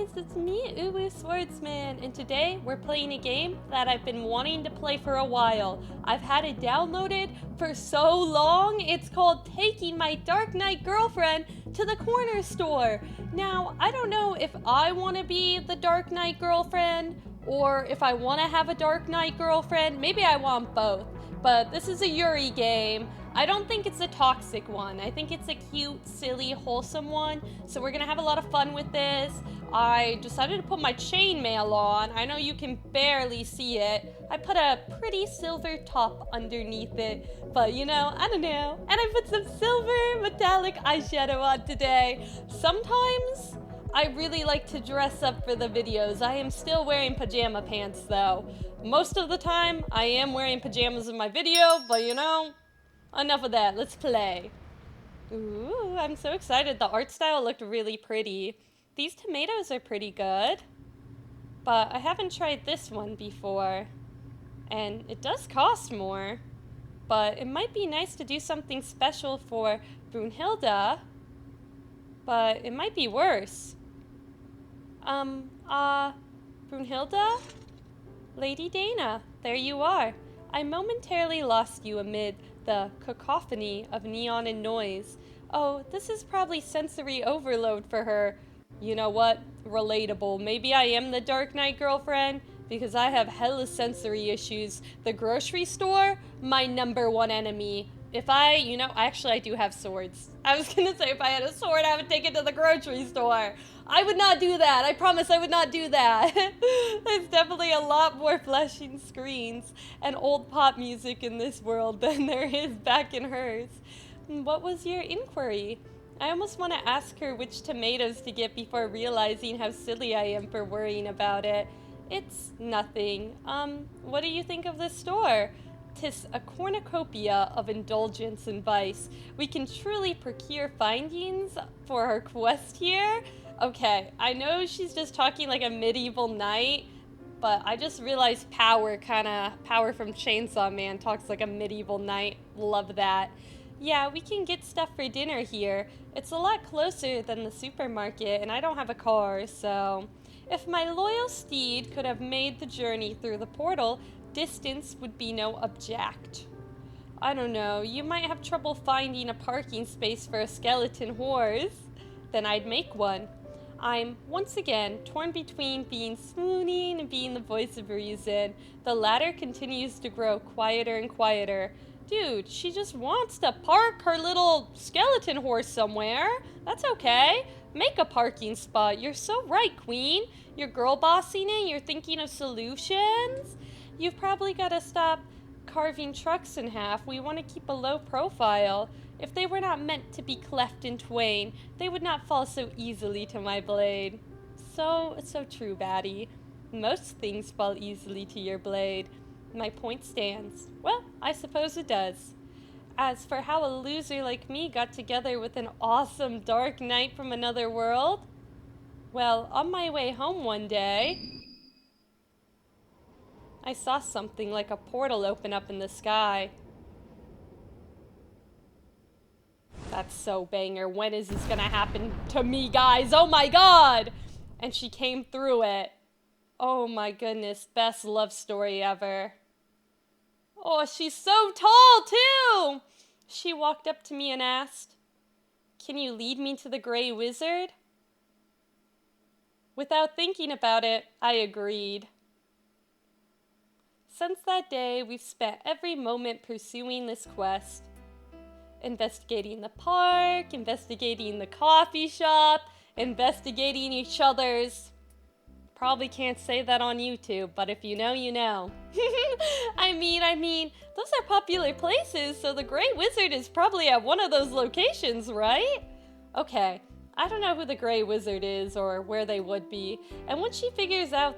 guys, it's me, Uwu Swordsman, and today we're playing a game that I've been wanting to play for a while. I've had it downloaded for so long. It's called Taking My Dark Knight Girlfriend to the Corner Store. Now, I don't know if I want to be the Dark Knight girlfriend or if I want to have a Dark Knight girlfriend. Maybe I want both, but this is a Yuri game. I don't think it's a toxic one. I think it's a cute, silly, wholesome one. So we're gonna have a lot of fun with this. I decided to put my chainmail on. I know you can barely see it. I put a pretty silver top underneath it, but you know, I don't know. And I put some silver metallic eyeshadow on today. Sometimes I really like to dress up for the videos. I am still wearing pajama pants though. Most of the time, I am wearing pajamas in my video, but you know, enough of that, let's play. Ooh, I'm so excited. The art style looked really pretty. These tomatoes are pretty good, but I haven't tried this one before. And it does cost more, but it might be nice to do something special for Brunhilde, but it might be worse. Brunhilde? Lady Dana, there you are. I momentarily lost you amid the cacophony of neon and noise. Oh, this is probably sensory overload for her. You know what? Relatable. Maybe I am the Dark Knight girlfriend because I have hella sensory issues. The grocery store, my #1 enemy. If I do have swords. I was gonna say if I had a sword, I would take it to the grocery store. I would not do that. I promise I would not do that. There's definitely a lot more flashing screens and old pop music in this world than there is back in hers. What was your inquiry? I almost want to ask her which tomatoes to get before realizing how silly I am for worrying about it. It's nothing. What do you think of this store? 'Tis a cornucopia of indulgence and vice. We can truly procure findings for our quest here. Okay, I know she's just talking like a medieval knight, but I just realized Power from Chainsaw Man talks like a medieval knight. Love that. Yeah, we can get stuff for dinner here. It's a lot closer than the supermarket, and I don't have a car, so if my loyal steed could have made the journey through the portal, distance would be no object. I don't know, you might have trouble finding a parking space for a skeleton horse. Then I'd make one. I'm, once again, torn between being swooning and being the voice of reason. The latter continues to grow quieter and quieter. Dude, she just wants to park her little skeleton horse somewhere. That's okay. Make a parking spot. You're so right, Queen. You're girl bossing it. You're thinking of solutions. You've probably got to stop carving trucks in half. We want to keep a low profile. If they were not meant to be cleft in twain, they would not fall so easily to my blade. So true, Batty. Most things fall easily to your blade. My point stands. Well, I suppose it does. As for how a loser like me got together with an awesome dark knight from another world, well, on my way home one day, I saw something like a portal open up in the sky. That's so banger. When is this gonna happen to me, guys? Oh my god! And she came through it. Oh my goodness, best love story ever. Oh, she's so tall, too! She walked up to me and asked, "Can you lead me to the Grey Wizard?" Without thinking about it, I agreed. Since that day, we've spent every moment pursuing this quest. Investigating the park, investigating the coffee shop, investigating each other's... Probably can't say that on YouTube, but if you know, you know. I mean, those are popular places, so the Grey Wizard is probably at one of those locations, right? Okay, I don't know who the Grey Wizard is or where they would be, and once she figures that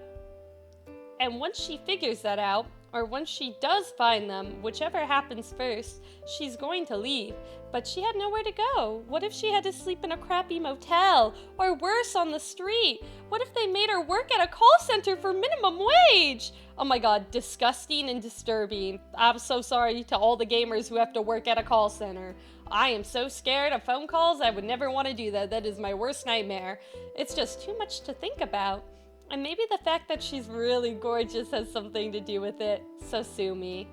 out, or once she does find them, whichever happens first, she's going to leave. But she had nowhere to go. What if she had to sleep in a crappy motel, or worse, on the street? What if they made her work at a call center for minimum wage? Oh my god, disgusting and disturbing. I'm so sorry to all the gamers who have to work at a call center. I am so scared of phone calls, I would never want to do that. That is my worst nightmare. It's just too much to think about. And maybe the fact that she's really gorgeous has something to do with it, so sue me.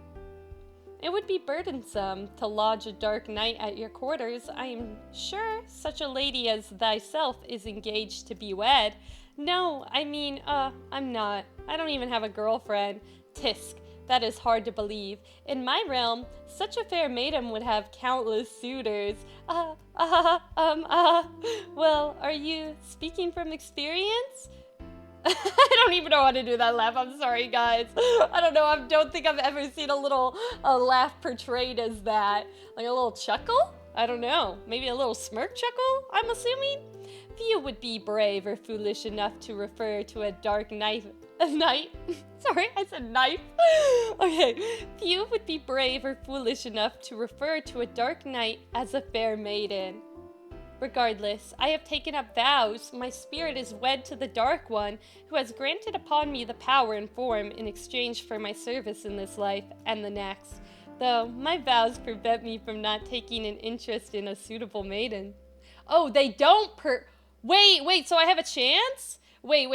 It would be burdensome to lodge a dark knight at your quarters. I am sure such a lady as thyself is engaged to be wed. No, I mean, I'm not. I don't even have a girlfriend. Tisk, that is hard to believe. In my realm, such a fair maiden would have countless suitors. Well, are you speaking from experience? I don't even know how to do that laugh. I'm sorry, guys. I don't know. I don't think I've ever seen a little laugh portrayed as that. Like a little chuckle? I don't know. Maybe a little smirk chuckle, I'm assuming? Few would be brave or foolish enough to refer to a dark knife. Sorry, I said knife. Okay. Few would be brave or foolish enough to refer to a dark knight as a fair maiden. Regardless, I have taken up vows. My spirit is wed to the Dark One, who has granted upon me the power and form in exchange for my service in this life and the next. Though, my vows prevent me from not taking an interest in a suitable maiden. Oh, they don't Wait, so I have a chance? Wait.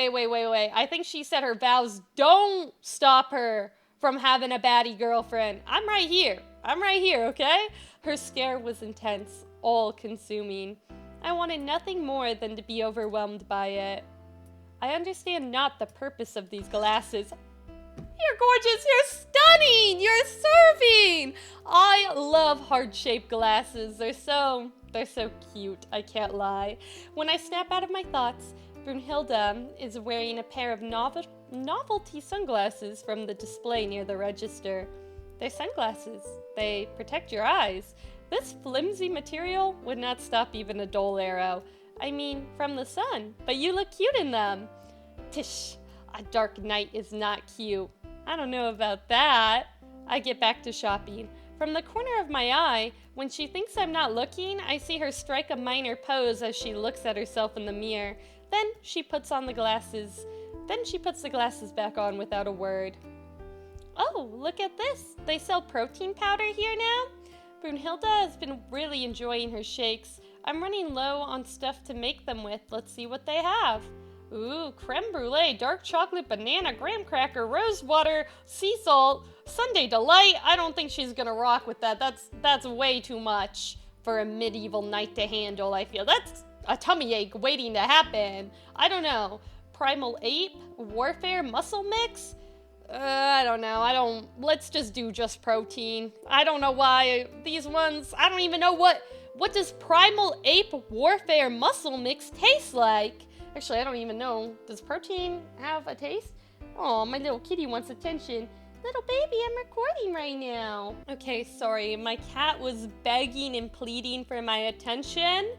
I think she said her vows don't stop her from having a baddie girlfriend. I'm right here, okay? Her scare was intense, all-consuming. I wanted nothing more than to be overwhelmed by it. I understand not the purpose of these glasses. You're gorgeous, you're stunning, you're serving! I love heart-shaped glasses. They're so cute, I can't lie. When I snap out of my thoughts, Brunhilde is wearing a pair of novelty sunglasses from the display near the register. They're sunglasses. They protect your eyes. This flimsy material would not stop even a dull arrow. I mean, from the sun, but you look cute in them. Tish, a dark knight is not cute. I don't know about that. I get back to shopping. From the corner of my eye, when she thinks I'm not looking, I see her strike a minor pose as she looks at herself in the mirror. Then she puts the glasses back on without a word. Oh, look at this. They sell protein powder here now? Brunhilde has been really enjoying her shakes. I'm running low on stuff to make them with. Let's see what they have. Ooh, creme brulee, dark chocolate, banana, graham cracker, rose water, sea salt, Sunday delight. I don't think she's gonna rock with that. That's way too much for a medieval knight to handle, I feel. That's a tummy ache waiting to happen. I don't know. Primal ape, warfare, muscle mix? I don't know. Let's just do just protein. I don't know why these ones, I don't even know what does Primal Ape Warfare Muscle Mix taste like? Actually, I don't even know. Does protein have a taste? Oh, my little kitty wants attention. Little baby, I'm recording right now. Okay, sorry. My cat was begging and pleading for my attention,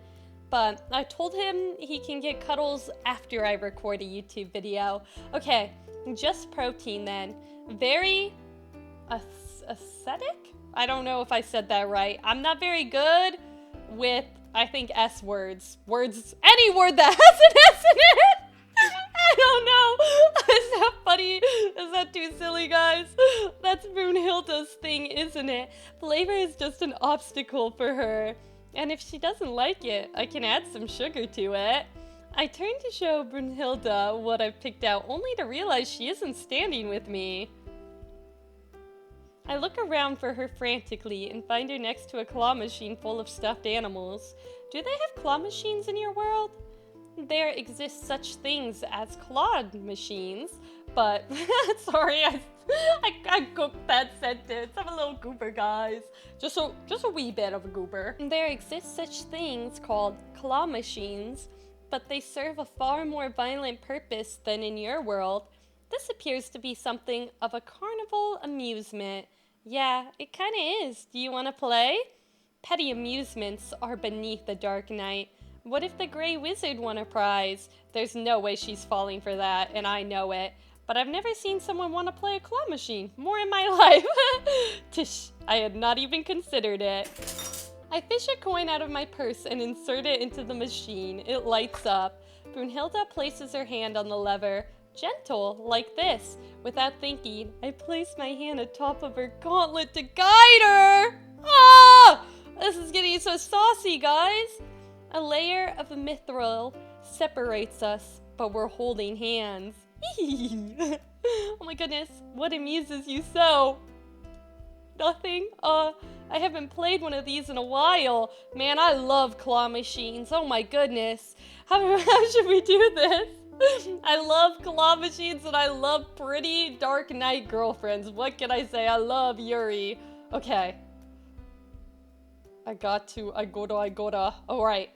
but I told him he can get cuddles after I record a YouTube video. Okay. Just protein then. Very aesthetic? I don't know if I said that right. I'm not very good with, I think, S words. Any word that has an S in it! I don't know. Is that funny? Is that too silly, guys? That's Brunhilde's thing, isn't it? Flavor is just an obstacle for her. And if she doesn't like it, I can add some sugar to it. I turn to show Brunhilde what I've picked out, only to realize she isn't standing with me. I look around for her frantically and find her next to a claw machine full of stuffed animals. Do they have claw machines in your world? There exist such things as clawed machines, but sorry, I cooked that sentence. I'm a little goober, guys. Just a wee bit of a goober. There exist such things called claw machines, but they serve a far more violent purpose than in your world. This appears to be something of a carnival amusement. Yeah, it kinda is. Do you want to play? Petty amusements are beneath the Dark Knight. What if the Grey Wizard won a prize? There's no way she's falling for that, and I know it. but I've never seen someone want to play a claw machine more in my life. Tish, I had not even considered it. I fish a coin out of my purse and insert it into the machine. It lights up. Brunhilde places her hand on the lever. Gentle, like this. Without thinking, I place my hand atop of her gauntlet to guide her. Ah! This is getting so saucy, guys. A layer of mithril separates us, but we're holding hands. Oh my goodness, what amuses you so? Nothing? I haven't played one of these in a while. Man, I love claw machines. Oh my goodness. How should we do this? I love claw machines and I love pretty Dark Knight girlfriends. What can I say? I love Yuri. Okay. I gotta. Alright.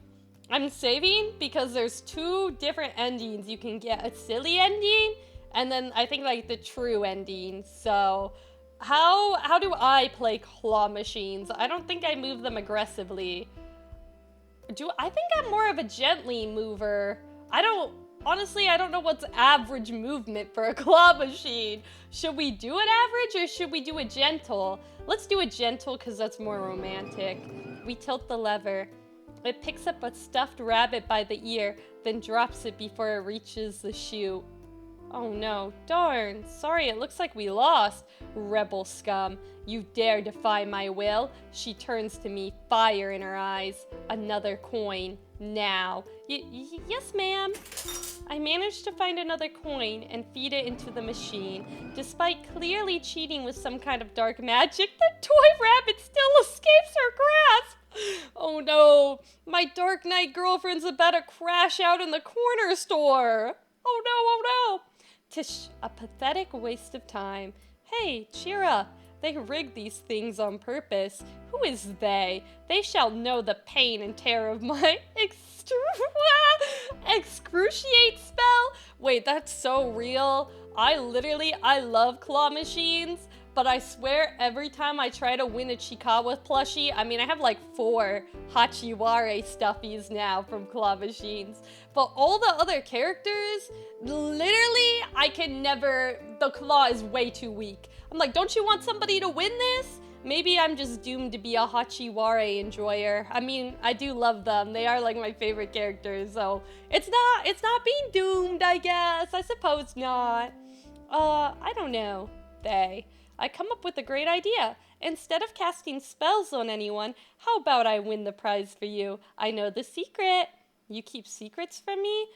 I'm saving because there's 2 different endings. You can get a silly ending and then I think like the true ending. So how do I play claw machines? I don't think I move them aggressively. I think I'm more of a gently mover. Honestly, I don't know what's average movement for a claw machine. Should we do it average or should we do it gentle? Let's do it gentle because that's more romantic. We tilt the lever. It picks up a stuffed rabbit by the ear, then drops it before it reaches the chute. Oh no, darn. Sorry, it looks like we lost. Rebel scum. You dare defy my will? She turns to me, fire in her eyes. Another coin. Now. Yes, ma'am. I managed to find another coin and feed it into the machine. Despite clearly cheating with some kind of dark magic, the toy rabbit still escapes her grasp. Oh no, my Dark Knight girlfriend's about to crash out in the corner store. Oh no, oh no. Tish, a pathetic waste of time. Hey, cheer up. They rigged these things on purpose. Who is they? They shall know the pain and terror of my excruciate spell? Wait, that's so real. I love claw machines, but I swear every time I try to win a Chikawa plushie, I mean, I have like 4 Hachiware stuffies now from claw machines, but all the other characters, literally, I can never, the claw is way too weak. I'm like, don't you want somebody to win this? Maybe I'm just doomed to be a Hachiware enjoyer. I mean, I do love them. They are like my favorite characters, so it's not being doomed, I guess. I suppose not. I don't know. I come up with a great idea. Instead of casting spells on anyone, how about I win the prize for you? I know the secret. You keep secrets from me?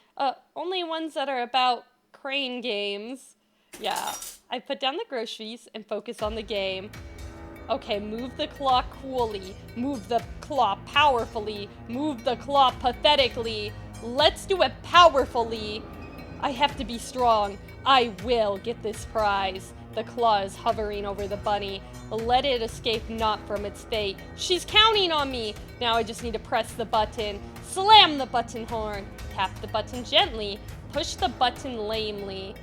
Only ones that are about crane games. Yeah, I put down the groceries and focus on the game. Okay, move the claw coolly, move the claw powerfully, move the claw pathetically. Let's do it powerfully. I have to be strong. I will get this prize. The claw is hovering over the bunny. Let it escape not from its fate. She's counting on me. Now I just need to press the button. Slam the button horn. Tap the button gently. Push the button lamely.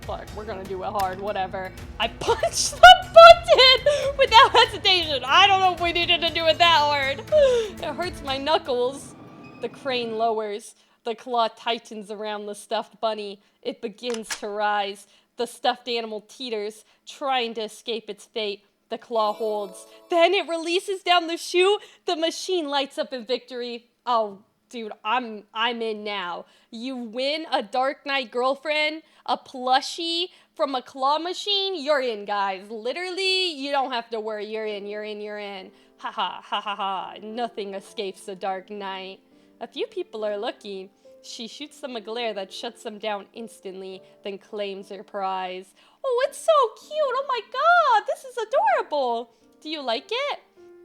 Fuck, we're gonna do it hard, whatever. I punched the button without hesitation. I don't know if we needed to do it that hard. It hurts my knuckles. The crane lowers. The claw tightens around the stuffed bunny. It begins to rise. The stuffed animal teeters, trying to escape its fate. The claw holds. Then it releases down the chute. The machine lights up in victory. Oh, dude, I'm in now. You win a Dark Knight girlfriend, a plushie from a claw machine, you're in, guys. Literally, you don't have to worry. You're in, you're in, you're in. Ha ha, ha ha ha. Nothing escapes the Dark Knight. A few people are looking. She shoots them a glare that shuts them down instantly, then claims her prize. Oh, it's so cute. Oh my god, this is adorable. Do you like it?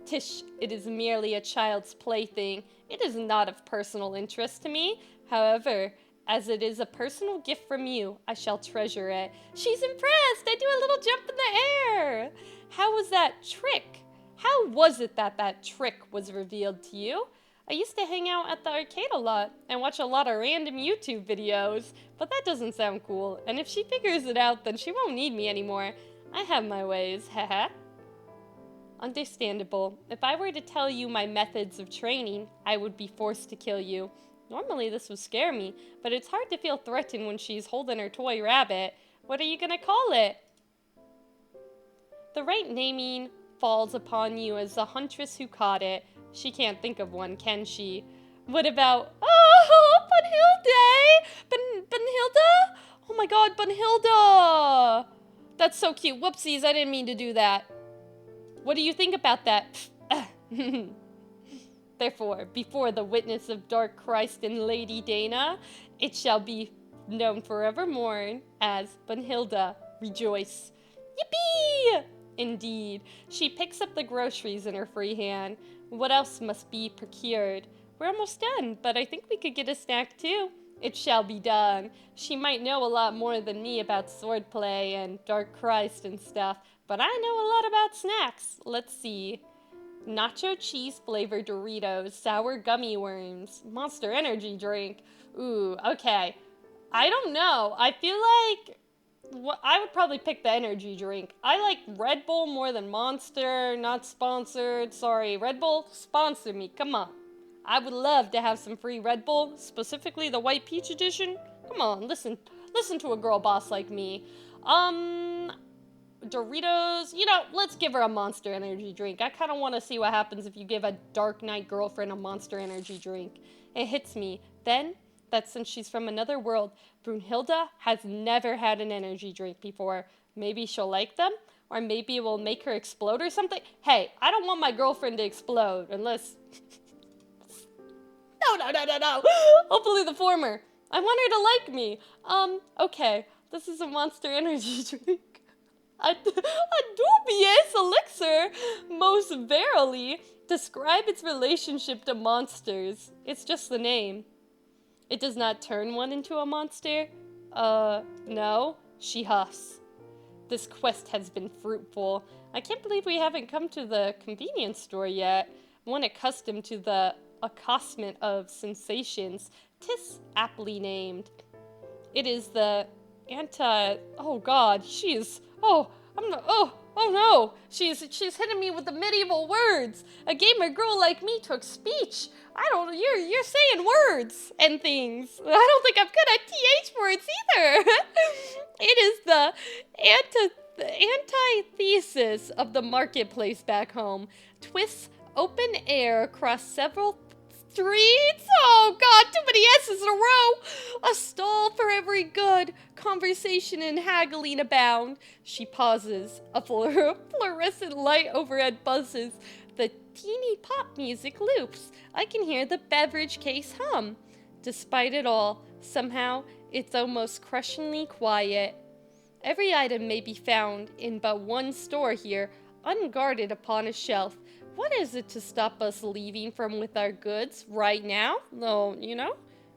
Tish, it is merely a child's plaything. It is not of personal interest to me. However, as it is a personal gift from you, I shall treasure it. She's impressed. I do a little jump in the air. How was that trick? How was it that trick was revealed to you? I used to hang out at the arcade a lot and watch a lot of random YouTube videos, but that doesn't sound cool. And if she figures it out, then she won't need me anymore. I have my ways, haha. Understandable. If I were to tell you my methods of training, I would be forced to kill you. Normally this would scare me, but it's hard to feel threatened when she's holding her toy rabbit. What are you gonna call it? The right naming falls upon you as the huntress who caught it. She can't think of one, can she? What about, oh, Bunhilde! Bunhilda? Oh my god, Bunhilda! That's so cute. Whoopsies, I didn't mean to do that. What do you think about that? Therefore, before the witness of Dark Christ and Lady Dana, it shall be known forevermore as Bunhilda. Rejoice. Yippee! Indeed. She picks up the groceries in her free hand. What else must be procured? We're almost done, but I think we could get a snack too. It shall be done. She might know a lot more than me about swordplay and Dark Christ and stuff, but I know a lot about snacks. Let's see. Nacho cheese flavored Doritos, sour gummy worms, Monster Energy drink. Ooh, okay. I don't know. I feel like I would probably pick the energy drink. I like Red Bull more than Monster. Not sponsored. Sorry, Red Bull, sponsor me. Come on. I would love to have some free Red Bull, specifically the White Peach edition. Come on, listen to a girl boss like me. Doritos, let's give her a Monster Energy drink. I kind of want to see what happens if you give a Dark Knight girlfriend a Monster Energy drink. It hits me then that since she's from another world, Brunhilde has never had an energy drink before. Maybe she'll like them, or maybe it will make her explode or something. Hey, I don't want my girlfriend to explode unless... No. Hopefully the former. I want her to like me. Okay. This is a Monster Energy drink. A dubious elixir, most verily. Describe its relationship to monsters. It's just the name. It does not turn one into a monster? No. She huffs. This quest has been fruitful. I can't believe we haven't come to the convenience store yet. One accustomed to the accostement of sensations, 'tis aptly named. It is the oh god, oh no, she's hitting me with the medieval words. A gamer girl like me took speech. You're saying words and things. I don't think I'm good at TH words either. It is the antithesis of the marketplace back home. Twists open air across several streets. Oh god, too many S's in a row. A stall for every good. Conversation and haggling abound. She pauses. A fluorescent light overhead buzzes. The teeny pop music loops. I can hear the beverage case hum. Despite it all, somehow, it's almost crushingly quiet. Every item may be found in but one store here, unguarded upon a shelf. What is it to stop us leaving from with our goods right now? No,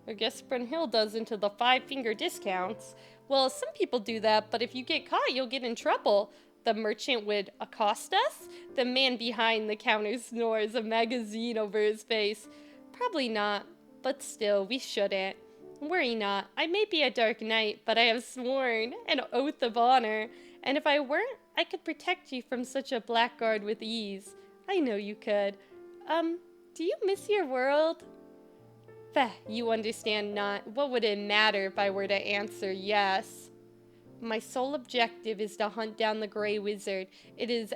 I guess Brunhilde's into the 5-finger discounts. Well, some people do that, but if you get caught, you'll get in trouble. The merchant would accost us? The man behind the counter snores, a magazine over his face. Probably not, but still, we shouldn't. Worry not, I may be a dark knight, but I have sworn an oath of honor, and if I weren't, I could protect you from such a blackguard with ease. I know you could. Do you miss your world? You understand not. What would it matter if I were to answer yes? My sole objective is to hunt down the Grey Wizard. It is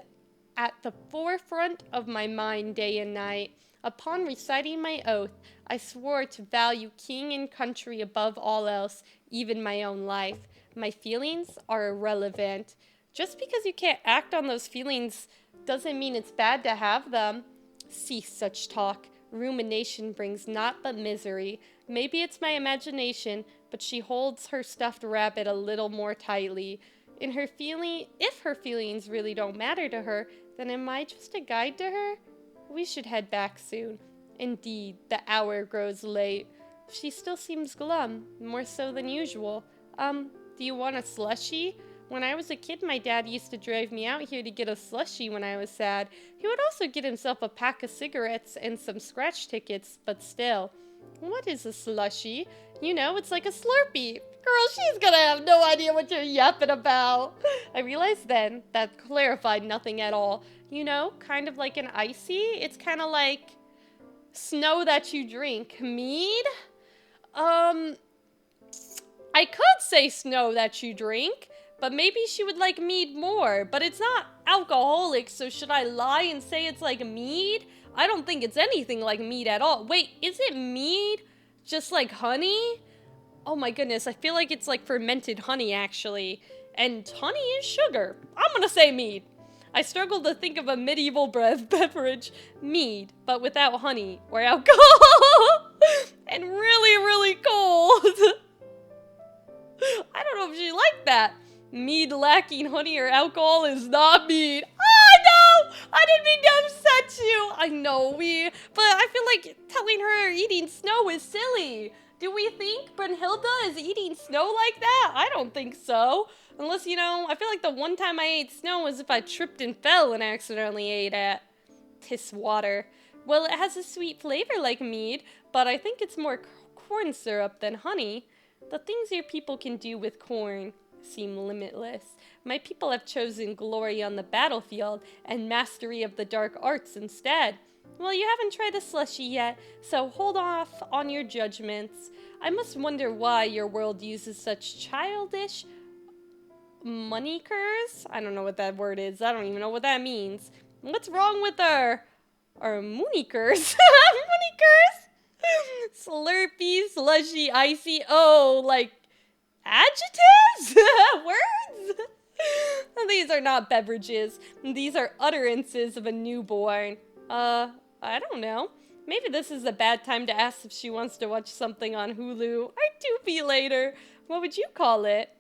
at the forefront of my mind day and night. Upon reciting my oath, I swore to value king and country above all else, even my own life. My feelings are irrelevant. Just because you can't act on those feelings doesn't mean it's bad to have them. Cease such talk. Rumination brings naught but misery. Maybe it's my imagination, but she holds her stuffed rabbit a little more tightly. If her feelings really don't matter to her, then am I just a guide to her? We should head back soon. Indeed, the hour grows late. She still seems glum, more so than usual. Do you want a slushie? When I was a kid, my dad used to drive me out here to get a slushie when I was sad. He would also get himself a pack of cigarettes and some scratch tickets, but still. What is a slushie? It's like a Slurpee. Girl, she's gonna have no idea what you're yapping about. I realized then that clarified nothing at all. Kind of like an icy. It's kind of like snow that you drink. Mead? I could say Snow that you drink, but maybe she would like mead more. But it's not alcoholic, so should I lie and say it's like mead? I don't think it's anything like mead at all. Wait, is it mead? Just like honey? Oh my goodness, I feel like it's like fermented honey actually. And honey is sugar. I'm gonna say mead. I struggle to think of a medieval beverage, mead, but without honey or alcohol. And really, really cold. I don't know if she liked that. Mead lacking honey or alcohol is not mead. Oh no! I didn't mean to upset you. I know but I feel like telling her eating snow is silly. Do we think Brunhilde is eating snow like that? I don't think so. Unless, you know, I feel like the one time I ate snow was if I tripped and fell and accidentally ate it. Tis water. Well, it has a sweet flavor like mead, but I think it's more corn syrup than honey. The things your people can do with corn seem limitless. My people have chosen glory on the battlefield and mastery of the dark arts instead. Well, you haven't tried a slushy yet, so hold off on your judgments. I must wonder why your world uses such childish monikers? I don't know what that word is. I don't even know what that means. What's wrong with our moonikers? Moonikers? Slurpee, slushy, icy, oh, like adjectives? Words? These are not beverages. These are utterances of a newborn. I don't know. Maybe this is a bad time to ask if she wants to watch something on Hulu. I do be later. What would you call it?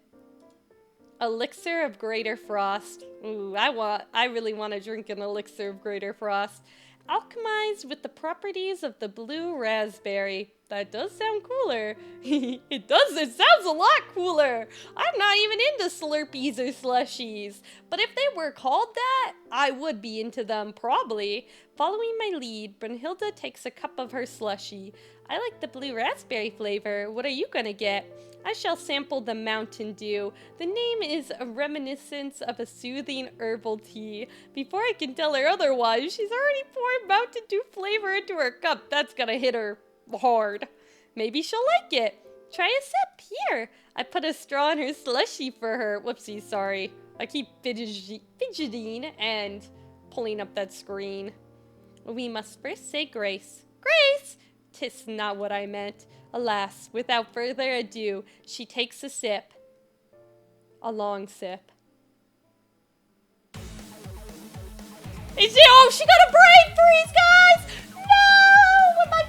Elixir of Greater Frost. Ooh, I really want to drink an elixir of Greater Frost. Alchemized with the properties of the blue raspberry. That does sound cooler. It sounds a lot cooler. I'm not even into Slurpees or slushies. But if they were called that, I would be into them, probably. Following my lead, Brunhilde takes a cup of her slushie. I like the blue raspberry flavor. What are you gonna get? I shall sample the Mountain Dew. The name is a reminiscence of a soothing herbal tea. Before I can tell her otherwise, she's already poured Mountain Dew flavor into her cup. That's gonna hit her hard. Maybe she'll like it. Try a sip. Here. I put a straw in her slushie for her. Whoopsie, sorry. I keep fidgeting and pulling up that screen. We must first say grace. Grace! 'Tis not what I meant. Alas, without further ado, she takes a sip. A long sip. She got a brain freeze, guys! No! When my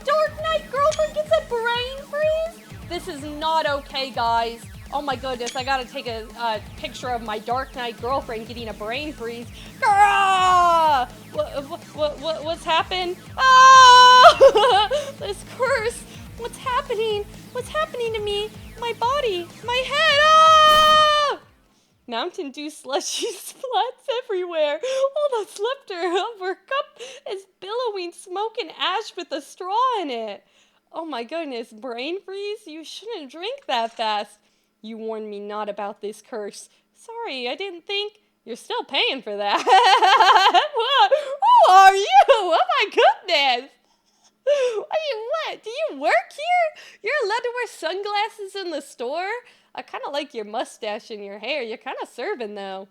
Dark Knight girlfriend gets a brain freeze? This is not okay, guys. Oh my goodness, I gotta take a picture of my Dark Knight girlfriend getting a brain freeze. Grrrr! What's happened? Ah! This curse! What's happening? What's happening to me? My body, my head! Ah! Mountain Dew slushy splats everywhere. All that's left of her cup is billowing smoke and ash with a straw in it. Oh my goodness, brain freeze? You shouldn't drink that fast. You warned me not about this curse. Sorry, I didn't think. You're still paying for that. Who are you? Oh my goodness. What? Do you work here? You're allowed to wear sunglasses in the store? I kind of like your mustache and your hair. You're kind of serving, though.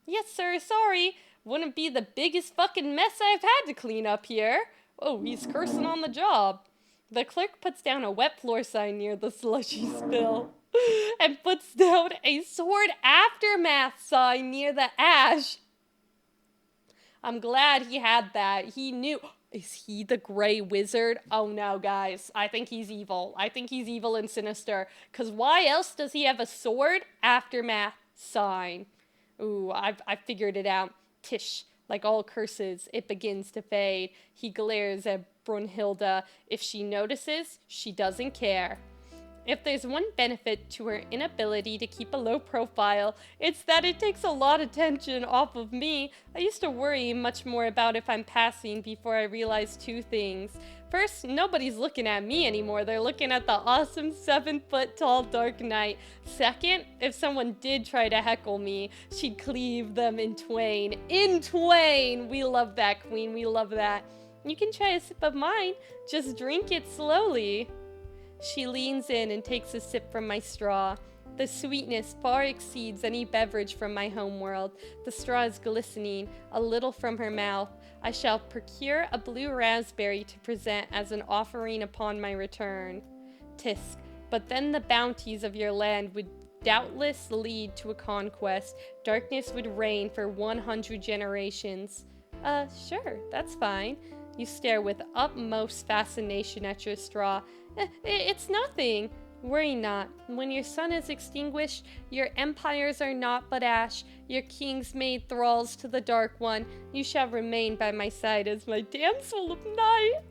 Yes, sir. Sorry. Wouldn't be the biggest fucking mess I've had to clean up here. Oh, he's cursing on the job. The clerk puts down a wet floor sign near the slushy spill and puts down a sword aftermath sign near the ash. I'm glad he had that. He knew. Is he the Grey Wizard? Oh no, guys. I think he's evil. I think he's evil and sinister. Because why else does he have a sword aftermath sign? Ooh, I figured it out. Tish. Like all curses, it begins to fade. He glares at Brunhilde. If she notices, she doesn't care. If there's one benefit to her inability to keep a low profile, it's that it takes a lot of tension off of me. I used to worry much more about if I'm passing before I realized two things. First, nobody's looking at me anymore. They're looking at the awesome 7-foot-tall Dark Knight. Second, if someone did try to heckle me, she'd cleave them in twain. In twain! We love that, Queen. We love that. You can try a sip of mine. Just drink it slowly. She leans in and takes a sip from my straw. The sweetness far exceeds any beverage from my homeworld. The straw is glistening, a little from her mouth. I shall procure a blue raspberry to present as an offering upon my return. Tisk, but then the bounties of your land would doubtless lead to a conquest. Darkness would reign for 100 generations. Sure, that's fine. You stare with utmost fascination at your straw. It's nothing. Worry not. When your sun is extinguished, your empires are naught but ash. Your kings made thralls to the Dark One. You shall remain by my side as my damsel of night.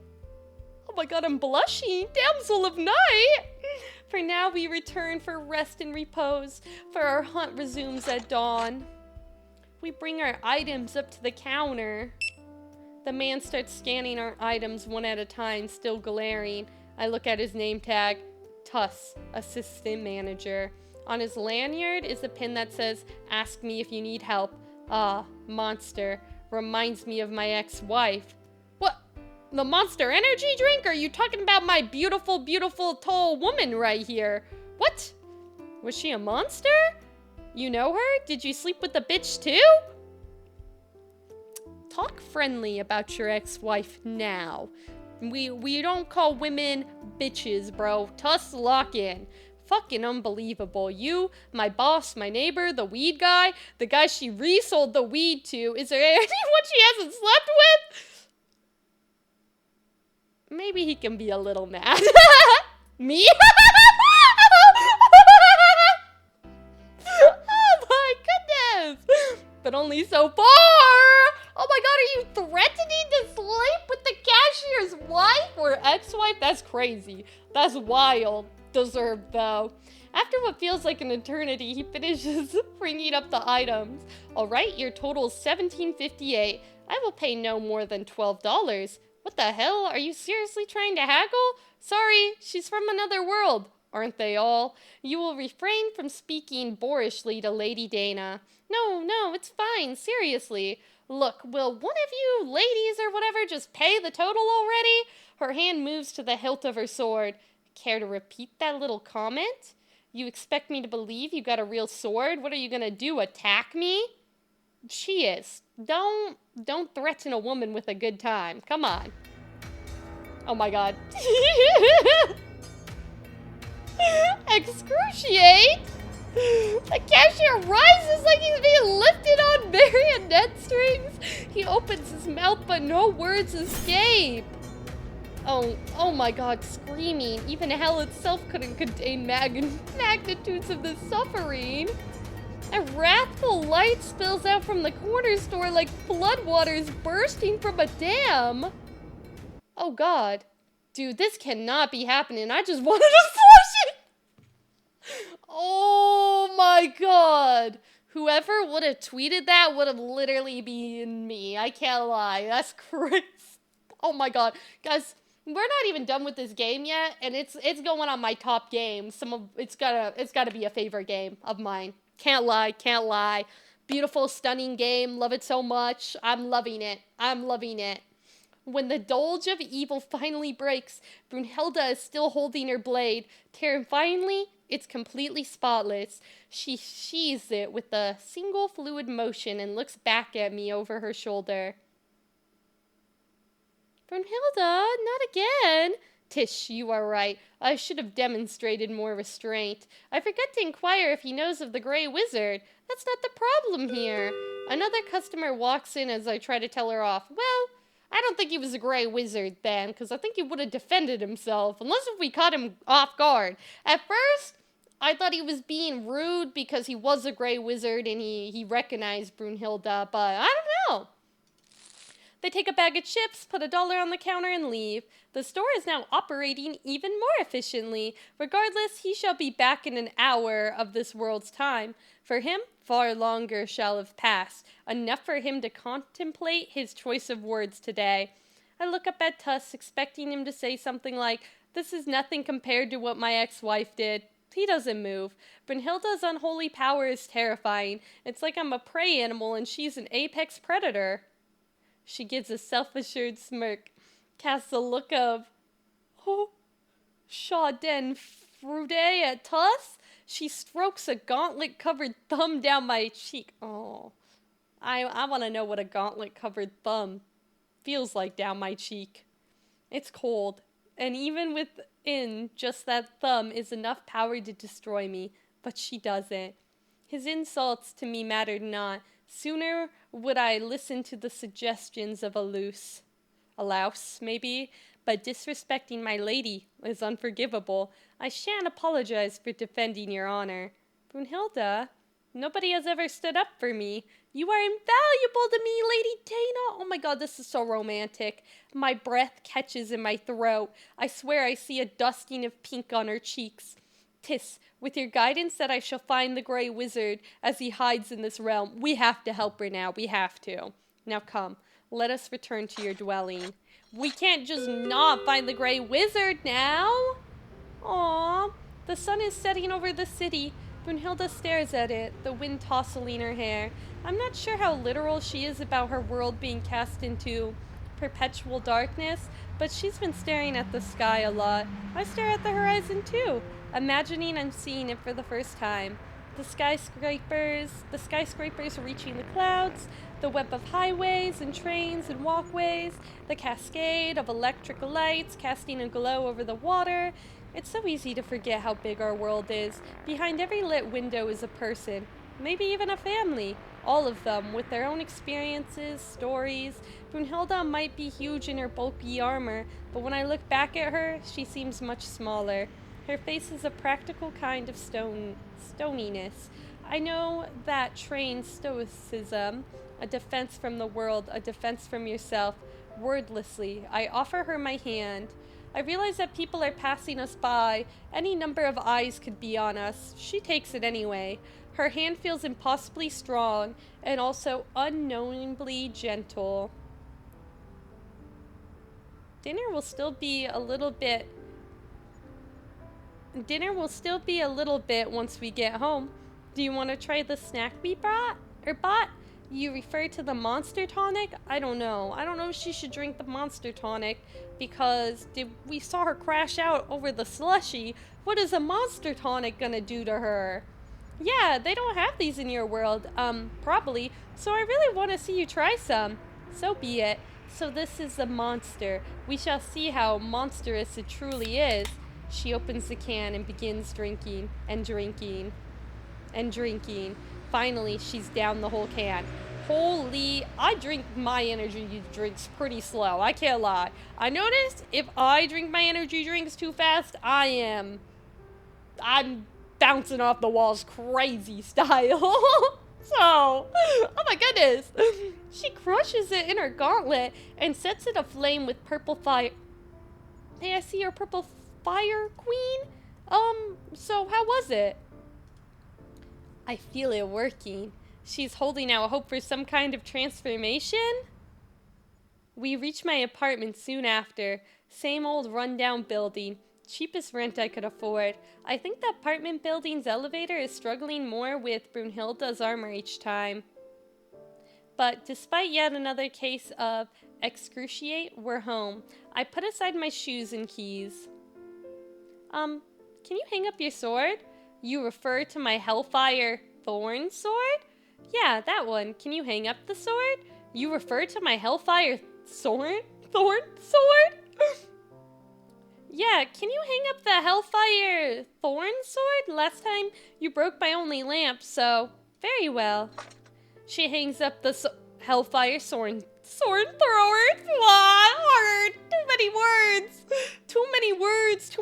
Oh my god, I'm blushing. Damsel of night! For now we return for rest and repose, for our hunt resumes at dawn. We bring our items up to the counter. The man starts scanning our items one at a time, still glaring. I look at his name tag. Tuss, assistant manager. On his lanyard is a pin that says, "Ask me if you need help." Ah, Monster. Reminds me of my ex-wife. What? The Monster energy drink? Are you talking about my beautiful, beautiful, tall woman right here? What? Was she a monster? You know her? Did you sleep with the bitch too? Talk friendly about your ex-wife now. We don't call women bitches, bro. Tuss, lock in. Fucking unbelievable. You, my boss, my neighbor, the weed guy, the guy she resold the weed to. Is there anyone she hasn't slept with? Maybe he can be a little mad. Me? Oh my goodness. But only so far. Oh my god, are you threatening to sleep with the cashier's wife or ex-wife? That's crazy. That's wild. Deserved, though. After what feels like an eternity, he finishes bringing up the items. Alright, your total is $17.58. I will pay no more than $12. What the hell? Are you seriously trying to haggle? Sorry, she's from another world. Aren't they all? You will refrain from speaking boorishly to Lady Dana. No, it's fine. Seriously. Look, will one of you ladies or whatever just pay the total already? Her hand moves to the hilt of her sword. Care to repeat that little comment? You expect me to believe you got a real sword? What are you gonna do, attack me? She is. Don't threaten a woman with a good time. Come on. Oh my god. Excruciate? The cashier rises like he's being lifted on marionette strings. He opens his mouth, but no words escape. Oh my god, screaming. Even hell itself couldn't contain magnitudes of this suffering. A wrathful light spills out from the corner store like floodwaters bursting from a dam. Oh god. Dude, this cannot be happening. I just wanted to flush it. Oh my god. Whoever would have tweeted that would have literally been me. I can't lie. That's crazy. Oh my god. Guys, we're not even done with this game yet, and it's going on my top game. It's gotta be a favorite game of mine. Can't lie. Beautiful, stunning game. Love it so much. I'm loving it. When the Doge of Evil finally breaks, Brunhilde is still holding her blade. Terrifyingly, it's completely spotless. She sheathes it with a single fluid motion and looks back at me over her shoulder. Brunhilde, not again. Tish, you are right. I should have demonstrated more restraint. I forgot to inquire if he knows of the Grey Wizard. That's not the problem here. Another customer walks in as I try to tell her off. Well, I don't think he was a Grey Wizard then, because I think he would have defended himself, unless if we caught him off guard. At first, I thought he was being rude because he was a Grey Wizard and he recognized Brunhilde, but I don't know. They take a bag of chips, put $1 on the counter, and leave. The store is now operating even more efficiently. Regardless, he shall be back in an hour of this world's time. For him, far longer shall have passed, enough for him to contemplate his choice of words today. I look up at Tuss, expecting him to say something like, "This is nothing compared to what my ex-wife did." He doesn't move. Brunhilde's unholy power is terrifying. It's like I'm a prey animal and she's an apex predator. She gives a self-assured smirk, casts a look of, oh, Chauden Frude at Tuss. She strokes a gauntlet-covered thumb down my cheek. Oh, I want to know what a gauntlet-covered thumb feels like down my cheek. It's cold, and even within just that thumb is enough power to destroy me, but she doesn't. His insults to me mattered not. Sooner would I listen to the suggestions of a louse, maybe, but disrespecting my lady is unforgivable. I shan't apologize for defending your honor. Brunhilde, nobody has ever stood up for me. You are invaluable to me, Lady Dana. Oh my god, this is so romantic. My breath catches in my throat. I swear I see a dusting of pink on her cheeks. 'Tis with your guidance that I shall find the Grey Wizard as he hides in this realm. We have to help her now. We have to. Now come, let us return to your dwelling. We can't just not find the Grey Wizard now. Aww. The sun is setting over the city. Brunhilde stares at it, the wind tousling her hair. I'm not sure how literal she is about her world being cast into perpetual darkness, but she's been staring at the sky a lot. I stare at the horizon too, imagining I'm seeing it for the first time. The skyscrapers reaching the clouds, the web of highways and trains and walkways, the cascade of electric lights casting a glow over the water. It's so easy to forget how big our world is. Behind every lit window is a person, maybe even a family, all of them with their own experiences, stories. Brunhilde might be huge in her bulky armor, but when I look back at her, she seems much smaller. Her face is a practical kind of stoniness. I know that trained stoicism, a defense from the world, a defense from yourself. Wordlessly, I offer her my hand. I realize that people are passing us by. Any number of eyes could be on us. She takes it anyway. Her hand feels impossibly strong and also unknowingly gentle. Dinner will still be a little bit once we get home. Do you want to try the snack we bought? You refer to the Monster Tonic? I don't know. I don't know if she should drink the Monster Tonic because we saw her crash out over the slushy. What is a Monster Tonic gonna do to her? Yeah, they don't have these in your world. Probably. So I really want to see you try some. So be it. So this is a monster. We shall see how monstrous it truly is. She opens the can and begins drinking and drinking and drinking. Finally, she's down the whole can. Holy, I drink my energy drinks pretty slow. I can't lie. I noticed if I drink my energy drinks too fast, I'm bouncing off the walls crazy style. So, oh my goodness. She crushes it in her gauntlet and sets it aflame with purple fire. May I see your purple fire, queen? So how was it? I feel it working. She's holding out hope for some kind of transformation? We reach my apartment soon after. Same old rundown building. Cheapest rent I could afford. I think the apartment building's elevator is struggling more with Brunhilde's armor each time. But despite yet another case of excruciate, we're home. I put aside my shoes and keys. Can you hang up your sword? You refer to my Hellfire Thorn sword? Yeah, that one. Can you hang up the sword? You refer to my Hellfire Thorn sword? Yeah, can you hang up the Hellfire Thorn sword? Last time you broke my only lamp, so very well. She hangs up the Hellfire sword thrower. What? Hard. Too many words. Too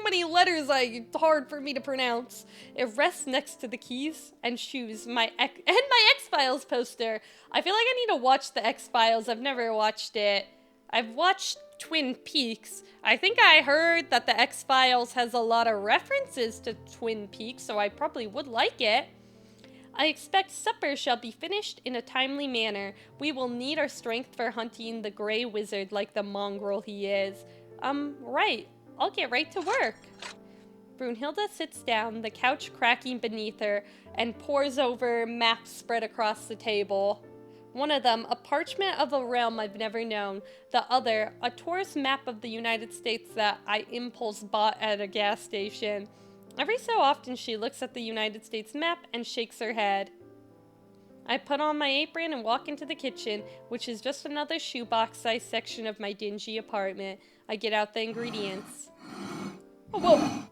many letters. Hard for me to pronounce. It rests next to the keys and shoes, my X-Files poster. I feel like I need to watch the X-Files. I've never watched it. I've watched Twin Peaks. I think I heard that the X-Files has a lot of references to Twin Peaks, so I probably would like it. I expect supper shall be finished in a timely manner. We will need our strength for hunting the Grey Wizard like the mongrel he is. Right. I'll get right to work. Brunhilde sits down, the couch cracking beneath her, and pores over maps spread across the table. One of them, a parchment of a realm I've never known. The other, a tourist map of the United States that I impulse bought at a gas station. Every so often she looks at the United States map and shakes her head. I put on my apron and walk into the kitchen, which is just another shoebox-sized section of my dingy apartment. I get out the ingredients. Oh, whoa!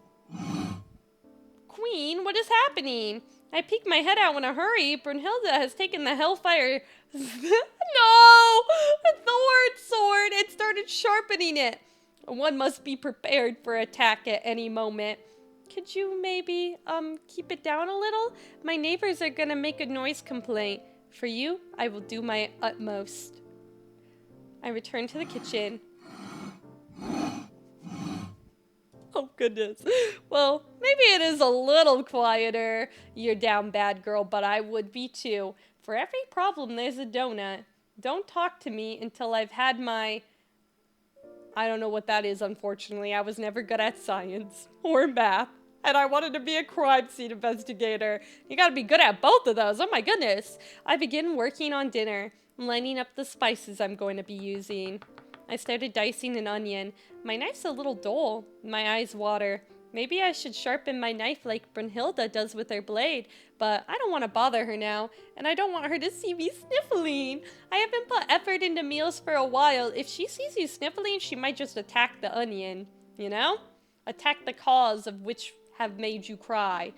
Queen, what is happening? I peek my head out in a hurry. Brunhilde has taken the hellfire... No! A thorn sword! It started sharpening it. One must be prepared for attack at any moment. Could you maybe, keep it down a little? My neighbors are gonna make a noise complaint. For you, I will do my utmost. I return to the kitchen. Oh, goodness. Well, maybe it is a little quieter. You're down bad, girl, but I would be too. For every problem, there's a donut. Don't talk to me until I've had my... I don't know what that is, unfortunately. I was never good at science or math. And I wanted to be a crime scene investigator. You gotta be good at both of those. Oh my goodness. I begin working on dinner, lining up the spices I'm going to be using. I started dicing an onion. My knife's a little dull. My eyes water. Maybe I should sharpen my knife like Brunhilde does with her blade, but I don't want to bother her now, and I don't want her to see me sniffling. I haven't put effort into meals for a while. If she sees you sniffling, she might just attack the onion, you know? Attack the cause of which have made you cry.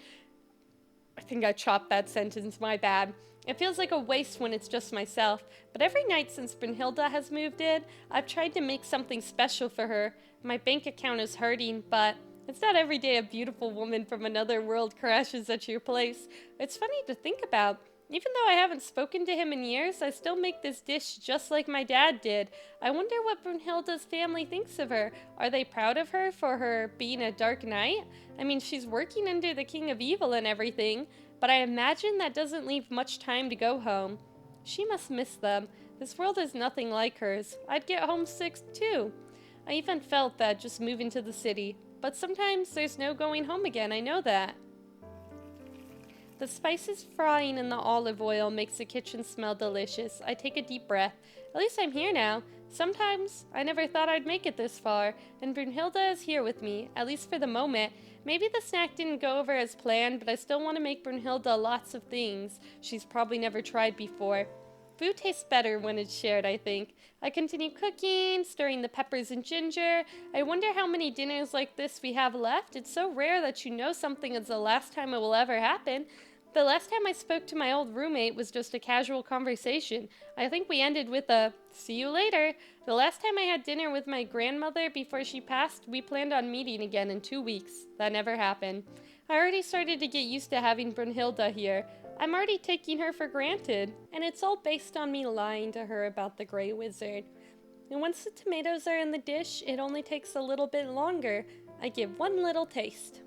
I think I chopped that sentence, my bad. It feels like a waste when it's just myself, but every night since Brunhilde has moved in, I've tried to make something special for her. My bank account is hurting, but it's not every day a beautiful woman from another world crashes at your place. It's funny to think about. Even though I haven't spoken to him in years, I still make this dish just like my dad did. I wonder what Brunhilde's family thinks of her. Are they proud of her for her being a dark knight? I mean, she's working under the King of Evil and everything, but I imagine that doesn't leave much time to go home. She must miss them. This world is nothing like hers. I'd get homesick too. I even felt that just moving to the city. But sometimes there's no going home again, I know that. The spices frying in the olive oil makes the kitchen smell delicious. I take a deep breath. At least I'm here now. Sometimes I never thought I'd make it this far, and Brunhilde is here with me, at least for the moment. Maybe the snack didn't go over as planned, but I still want to make Brunhilde lots of things she's probably never tried before. Food tastes better when it's shared, I think. I continue cooking, stirring the peppers and ginger. I wonder how many dinners like this we have left. It's so rare that you know something is the last time it will ever happen. The last time I spoke to my old roommate was just a casual conversation. I think we ended with a, "See you later." The last time I had dinner with my grandmother before she passed, we planned on meeting again in 2 weeks. That never happened. I already started to get used to having Brunhilde here. I'm already taking her for granted, and it's all based on me lying to her about the Grey Wizard. And once the tomatoes are in the dish, it only takes a little bit longer. I give one little taste.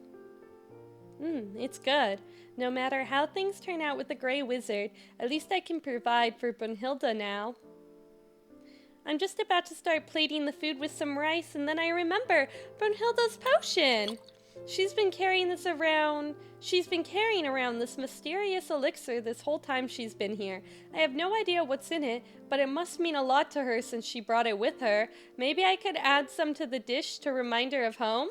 It's good. No matter how things turn out with the Grey Wizard, at least I can provide for Brunhilde now. I'm just about to start plating the food with some rice, and then I remember Brunhilde's potion. She's been carrying around this mysterious elixir this whole time she's been here. I have no idea what's in it, but it must mean a lot to her since she brought it with her. Maybe I could add some to the dish to remind her of home?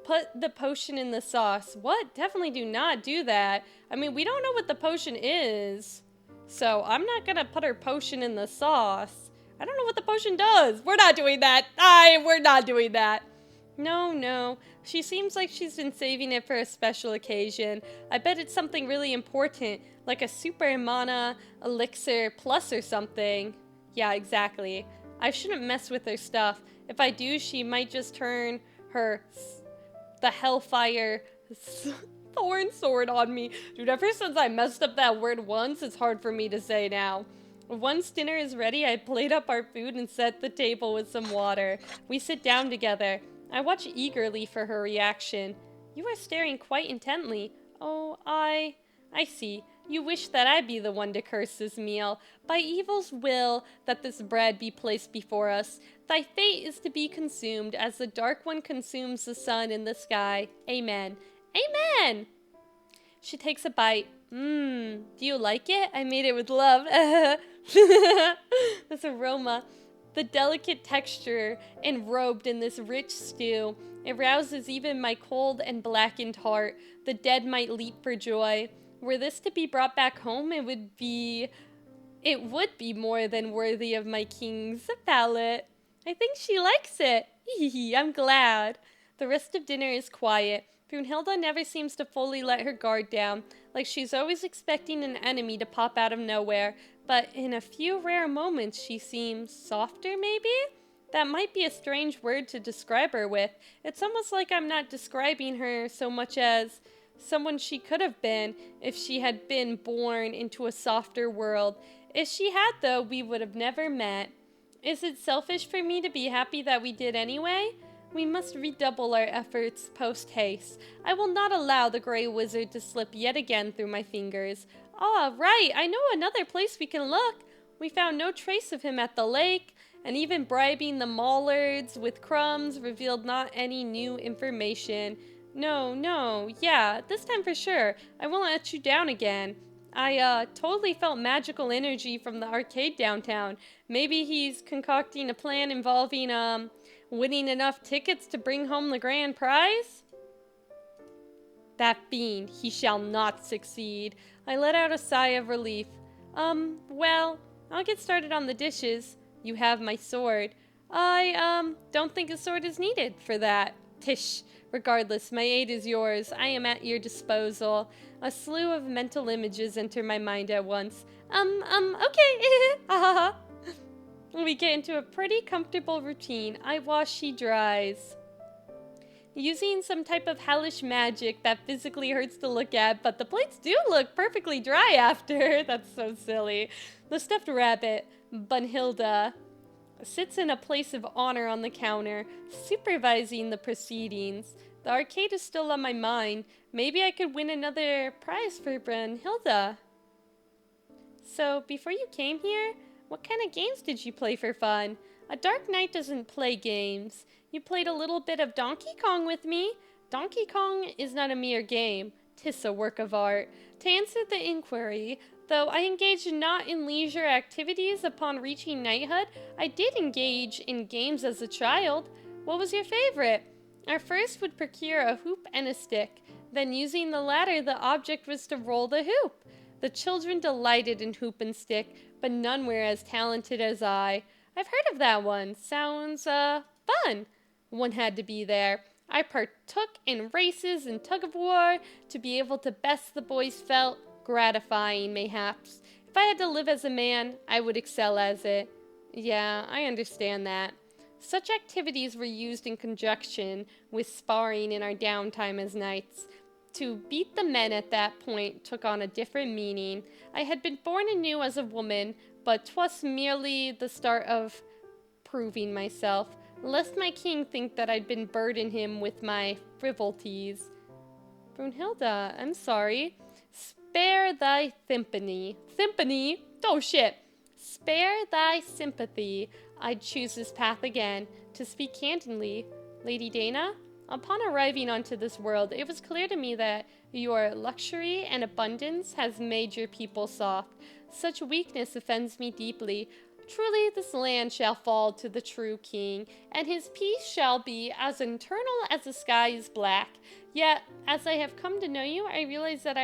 Put the potion in the sauce. What? Definitely do not do that. I mean, we don't know what the potion is, so I'm not gonna put her potion in the sauce. I don't know what the potion does. We're not doing that. We're not doing that. No. She seems like she's been saving it for a special occasion. I bet it's something really important, like a super mana elixir plus or something. Yeah, exactly. I shouldn't mess with her stuff. If I do, she might just turn the hellfire thorn sword on me. Dude, ever since I messed up that word once, it's hard for me to say now. Once dinner is ready, I plate up our food and set the table with some water. We sit down together. I watch eagerly for her reaction. You are staring quite intently. Oh, I see. You wish that I be the one to curse this meal. By evil's will that this bread be placed before us. Thy fate is to be consumed as the dark one consumes the sun in the sky. Amen. Amen! She takes a bite. Do you like it? I made it with love. This aroma, the delicate texture, enrobed in this rich stew, it rouses even my cold and blackened heart. The dead might leap for joy. Were this to be brought back home, it would be more than worthy of my king's palate. I think she likes it. Hiiii, I'm glad. The rest of dinner is quiet. Brunhilde never seems to fully let her guard down, like she's always expecting an enemy to pop out of nowhere, but in a few rare moments she seems softer, maybe? That might be a strange word to describe her with. It's almost like I'm not describing her so much as someone she could have been if she had been born into a softer world. If she had, though, we would have never met. Is it selfish for me to be happy that we did anyway? We must redouble our efforts post-haste. I will not allow the Grey Wizard to slip yet again through my fingers. Ah, right, I know another place we can look. We found no trace of him at the lake, and even bribing the Mallards with crumbs revealed not any new information. No, yeah, this time for sure. I won't let you down again. I totally felt magical energy from the arcade downtown. Maybe he's concocting a plan involving, winning enough tickets to bring home the grand prize? That fiend, he shall not succeed. I let out a sigh of relief. Well, I'll get started on the dishes. You have my sword. I, don't think a sword is needed for that. Tish. Regardless, my aid is yours. I am at your disposal. A slew of mental images enter my mind at once. Okay. We get into a pretty comfortable routine. I wash, she dries. Using some type of hellish magic that physically hurts to look at, but the plates do look perfectly dry after. That's so silly. The stuffed rabbit, Bunhilda, sits in a place of honor on the counter, supervising the proceedings. The arcade is still on my mind. Maybe I could win another prize for Brunhilde. So, before you came here, what kind of games did you play for fun? A Dark Knight doesn't play games. You played a little bit of Donkey Kong with me. Donkey Kong is not a mere game. 'Tis a work of art. To answer the inquiry, though I engaged not in leisure activities upon reaching knighthood, I did engage in games as a child. What was your favorite? Our first would procure a hoop and a stick. Then using the latter, the object was to roll the hoop. The children delighted in hoop and stick, but none were as talented as I. I've heard of that one. Sounds, fun. One had to be there. I partook in races and tug-of-war. To be able to best the boys felt gratifying, mayhaps. If I had to live as a man, I would excel as it. Yeah, I understand that. Such activities were used in conjunction with sparring in our downtime as knights. To beat the men at that point took on a different meaning. I had been born anew as a woman, but 'twas merely the start of proving myself, lest my king think that I'd been burden him with my frivolities. Brunhilde, I'm sorry. Spare thy sympathy. Sympathy? Oh shit. Spare thy sympathy. I'd choose this path again. To speak candidly, Lady Dana, upon arriving onto this world, it was clear to me that your luxury and abundance has made your people soft. Such weakness offends me deeply. Truly, this land shall fall to the true king, and his peace shall be as eternal as the sky is black. Yet, as I have come to know you, I realize that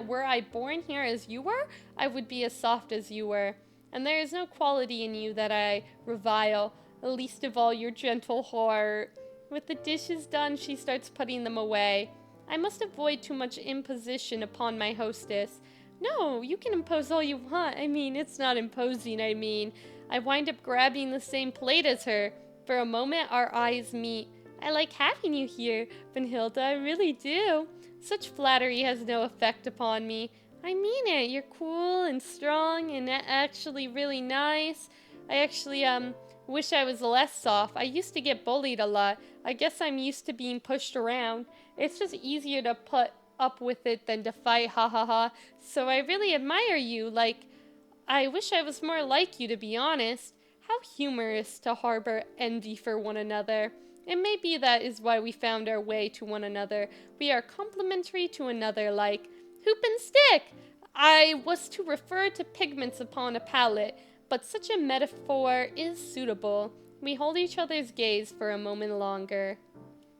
were I born here as you were, I would be as soft as you were. And there is no quality in you that I revile, least of all your gentle heart. With the dishes done, she starts putting them away. I must avoid too much imposition upon my hostess. No, you can impose all you want. I mean, it's not imposing, I wind up grabbing the same plate as her. For a moment, our eyes meet. I like having you here, Brunhilde, I really do. Such flattery has no effect upon me. I mean it. You're cool and strong and actually really nice. I actually, wish I was less soft. I used to get bullied a lot. I guess I'm used to being pushed around. It's just easier to put up with it than to fight, ha ha ha. So I really admire you. Like, I wish I was more like you, to be honest. How humorous to harbor envy for one another. It may be that is why we found our way to one another. We are complementary to another, like hoop and stick. I was to refer to pigments upon a palette, but such a metaphor is suitable. We hold each other's gaze for a moment longer.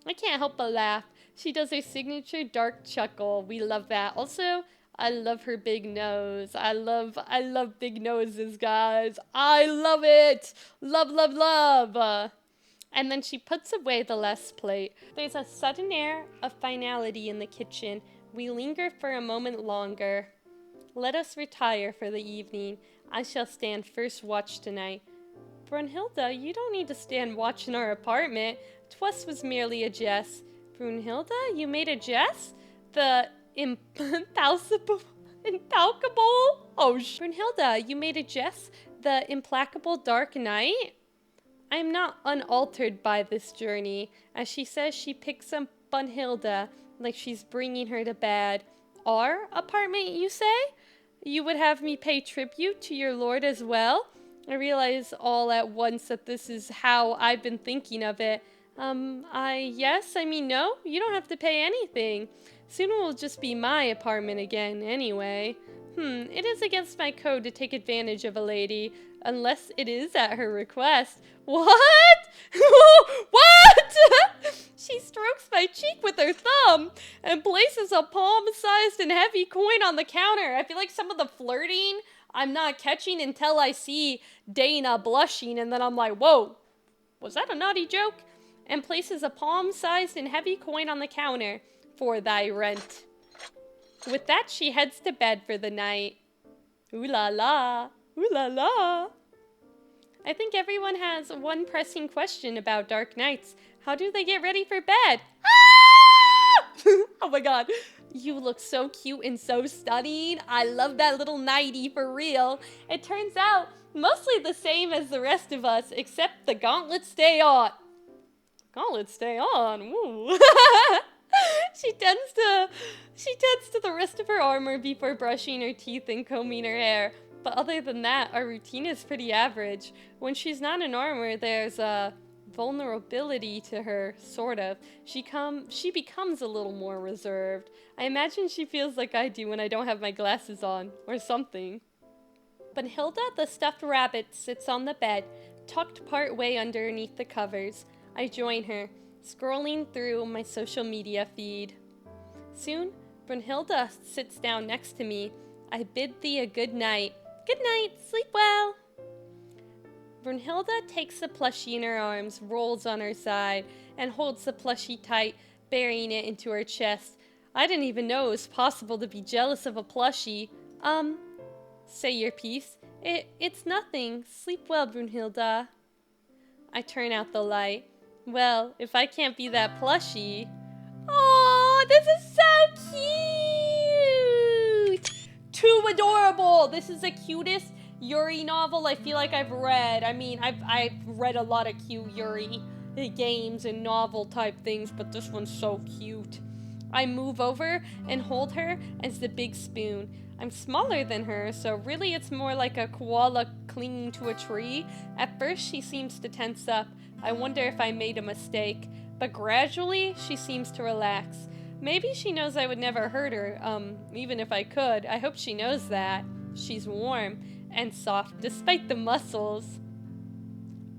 I can't help but laugh. She does her signature dark chuckle. We love that. Also, I love her big nose. I love big noses, guys. I love it. Love, love, love. And then she puts away the last plate. There's a sudden air of finality in the kitchen. We linger for a moment longer. Let us retire for the evening. I shall stand first watch tonight. Brunhilde, you don't need to stand watch in our apartment. 'Twas was merely a jest. Brunhilde, you made a jest? The impalpable? Oh, Brunhilde, you made a jest? The implacable dark night? I am not unaltered by this journey. As she says, she picks up Brunhilde like she's bringing her to bed. Our apartment, you say? You would have me pay tribute to your lord as well? I realize all at once that this is how I've been thinking of it. Yes, I mean, no, you don't have to pay anything. Soon it will just be my apartment again, anyway. It is against my code to take advantage of a lady, unless it is at her request. What? What? She strokes my cheek with her thumb and places a palm-sized and heavy coin on the counter. I feel like some of the flirting I'm not catching until I see Dana blushing, and then I'm like, whoa, was that a naughty joke? And places a palm-sized and heavy coin on the counter for thy rent. With that, she heads to bed for the night. Ooh la la, ooh la la. I think everyone has one pressing question about dark nights. How do they get ready for bed? Ah! Oh my god. You look so cute and so stunning. I love that little nightie for real. It turns out mostly the same as the rest of us, except the gauntlets stay on. Gauntlets stay on. Ooh. She tends to the rest of her armor before brushing her teeth and combing her hair. But other than that, our routine is pretty average. When she's not in armor, there's a vulnerability to her, sort of. She becomes a little more reserved. I imagine she feels like I do when I don't have my glasses on, or something. But Hilda, the stuffed rabbit, sits on the bed, tucked part way underneath the covers. I join her, scrolling through my social media feed. Soon, Brunhilde sits down next to me. I bid thee a good night. Good night, sleep well. Brunhilde takes the plushie in her arms, rolls on her side, and holds the plushie tight, burying it into her chest. I didn't even know it was possible to be jealous of a plushie. Say your piece. It's nothing. Sleep well, Brunhilde. I turn out the light. Well, if I can't be that plushie... Oh, this is so cute! Too adorable! This is the cutest Yuri novel I feel like I've read. I mean, I've read a lot of cute Yuri games and novel type things, but this one's so cute. I move over and hold her as the big spoon. I'm smaller than her, so really it's more like a koala clinging to a tree. At first, she seems to tense up. I wonder if I made a mistake. But gradually, she seems to relax. Maybe she knows I would never hurt her, even if I could. I hope she knows that. She's warm and soft, despite the muscles.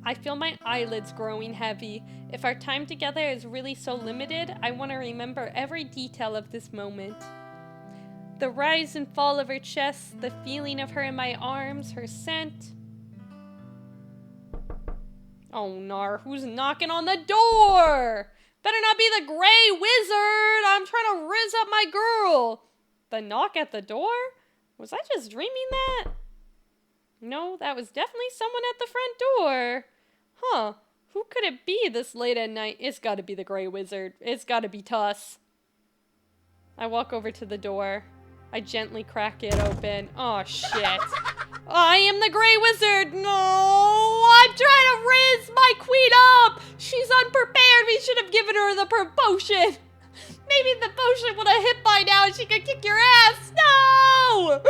I feel my eyelids growing heavy. If our time together is really so limited, I want to remember every detail of this moment. The rise and fall of her chest, the feeling of her in my arms, her scent. Oh, nar, who's knocking on the door? Better not be the Gray Wizard. I'm trying to riz up my girl. The knock at the door? Was I just dreaming that? No, that was definitely someone at the front door. Huh, who could it be this late at night? It's gotta be the Gray Wizard. It's gotta be Tuss. I walk over to the door. I gently crack it open. Oh, shit. I am the Gray Wizard. No, I'm trying to riz my queen up. She's unprepared. We should have given her the potion. Maybe the potion would have hit by now and she could kick your ass. No.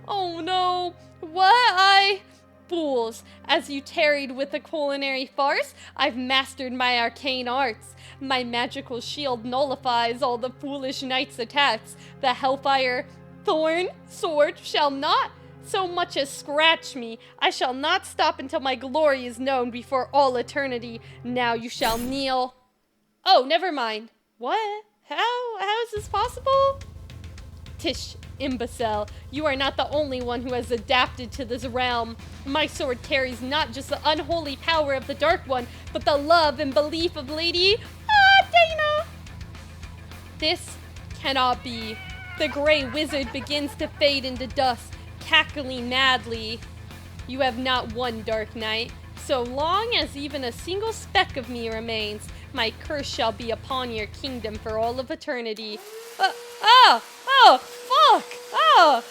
Oh, no. What? fools! As you tarried with the culinary farce, I've mastered my arcane arts. My magical shield nullifies all the foolish knight's attacks. The hellfire thorn sword shall not so much as scratch me. I shall not stop until my glory is known before all eternity. Now you shall kneel. Oh, never mind. What? How is this possible? Tish, imbecile, you are not the only one who has adapted to this realm. My sword carries not just the unholy power of the Dark One, but the love and belief of Lady Dana. This cannot be. The gray wizard begins to fade into dust, cackling madly. You have not won, Dark Knight. So long as even a single speck of me remains, my curse shall be upon your kingdom for all of eternity. Fuck! Well,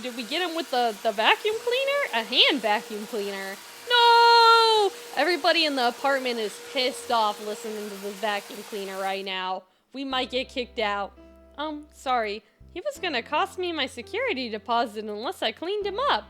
did we get him with the vacuum cleaner? A hand vacuum cleaner. No! Everybody in the apartment is pissed off listening to this vacuum cleaner right now. We might get kicked out. Sorry. He was gonna cost me my security deposit unless I cleaned him up.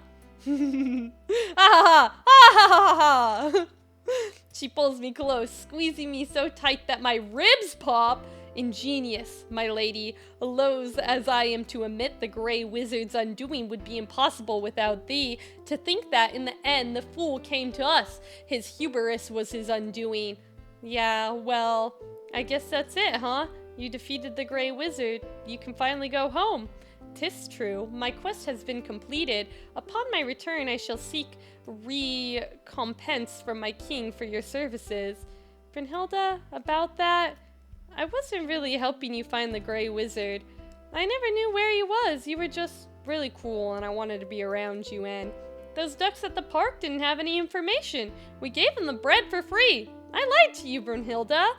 She pulls me close, squeezing me so tight that my ribs pop. Ingenious, my lady. Loath as I am to admit the gray wizard's undoing would be impossible without thee. To think that in the end the fool came to us. His hubris was his undoing. Yeah, well, I guess that's it, huh? You defeated the gray wizard. You can finally go home. 'Tis true. My quest has been completed. Upon my return, I shall seek recompense from my king for your services. Brunhilde, about that, I wasn't really helping you find the gray wizard. I never knew where he was. You were just really cool, and I wanted to be around you, and those ducks at the park didn't have any information. We gave them the bread for free. I lied to you, Brunhilde.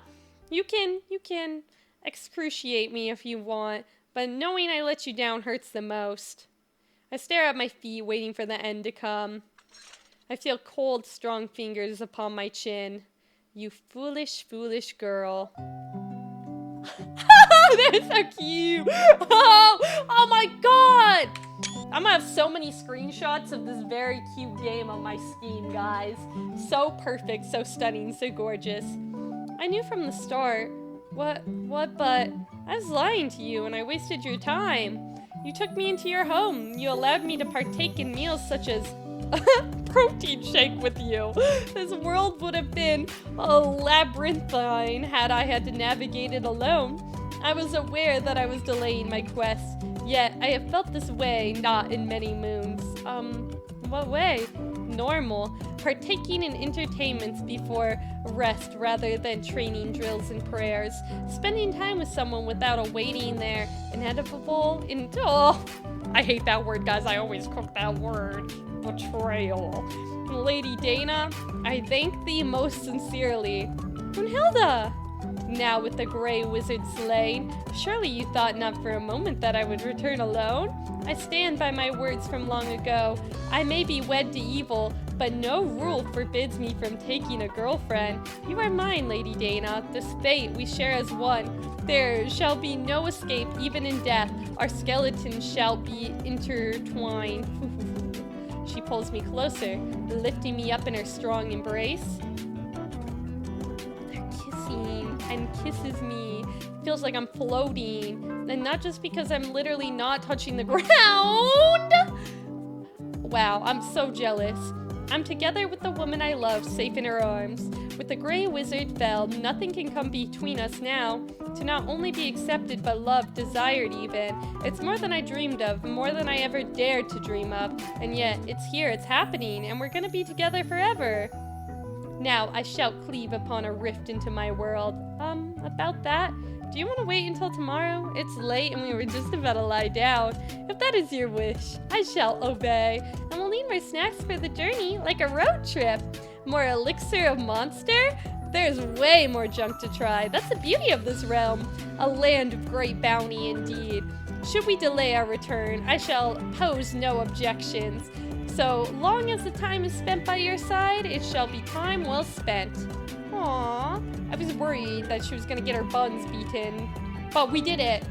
You can excruciate me if you want, but knowing I let you down hurts the most. I stare at my feet, waiting for the end to come. I feel cold, strong fingers upon my chin. You foolish, foolish girl. They're so cute. Oh my god! I'm gonna have so many screenshots of this very cute game on my Steam, guys. So perfect, so stunning, so gorgeous. I knew from the start. What, but I was lying to you and I wasted your time. You took me into your home. You allowed me to partake in meals such as protein shake with you. This world would have been a labyrinthine had I had to navigate it alone. I was aware that I was delaying my quest, yet I have felt this way not in many moons. What way? Normal. Partaking in entertainments before rest rather than training drills and prayers. Spending time with someone without awaiting their inevitable I hate that word, guys. I always cook that word. Betrayal. Lady Dana, I thank thee most sincerely. Brunhilde! Now with the gray wizard slain, surely you thought not for a moment that I would return alone? I stand by my words from long ago. I may be wed to evil, but no rule forbids me from taking a girlfriend. You are mine, Lady Dana. This fate we share as one. There shall be no escape, even in death. Our skeletons shall be intertwined. She pulls me closer, lifting me up in her strong embrace. They're kissing and kisses me. Feels like I'm floating. And not just because I'm literally not touching the ground. Wow, I'm so jealous. I'm together with the woman I love, safe in her arms. With the gray wizard fell, nothing can come between us now. To not only be accepted, but loved, desired even. It's more than I dreamed of, more than I ever dared to dream of. And yet, it's here, it's happening, and we're gonna be together forever. Now, I shall cleave upon a rift into my world. About that? Do you want to wait until tomorrow? It's late and we were just about to lie down. If that is your wish, I shall obey. And we'll need more snacks for the journey, like a road trip. More elixir of monster? There's way more junk to try. That's the beauty of this realm. A land of great bounty indeed. Should we delay our return, I shall pose no objections. So long as the time is spent by your side, it shall be time well spent. Aww, I was worried that she was gonna get her buns beaten, but we did it.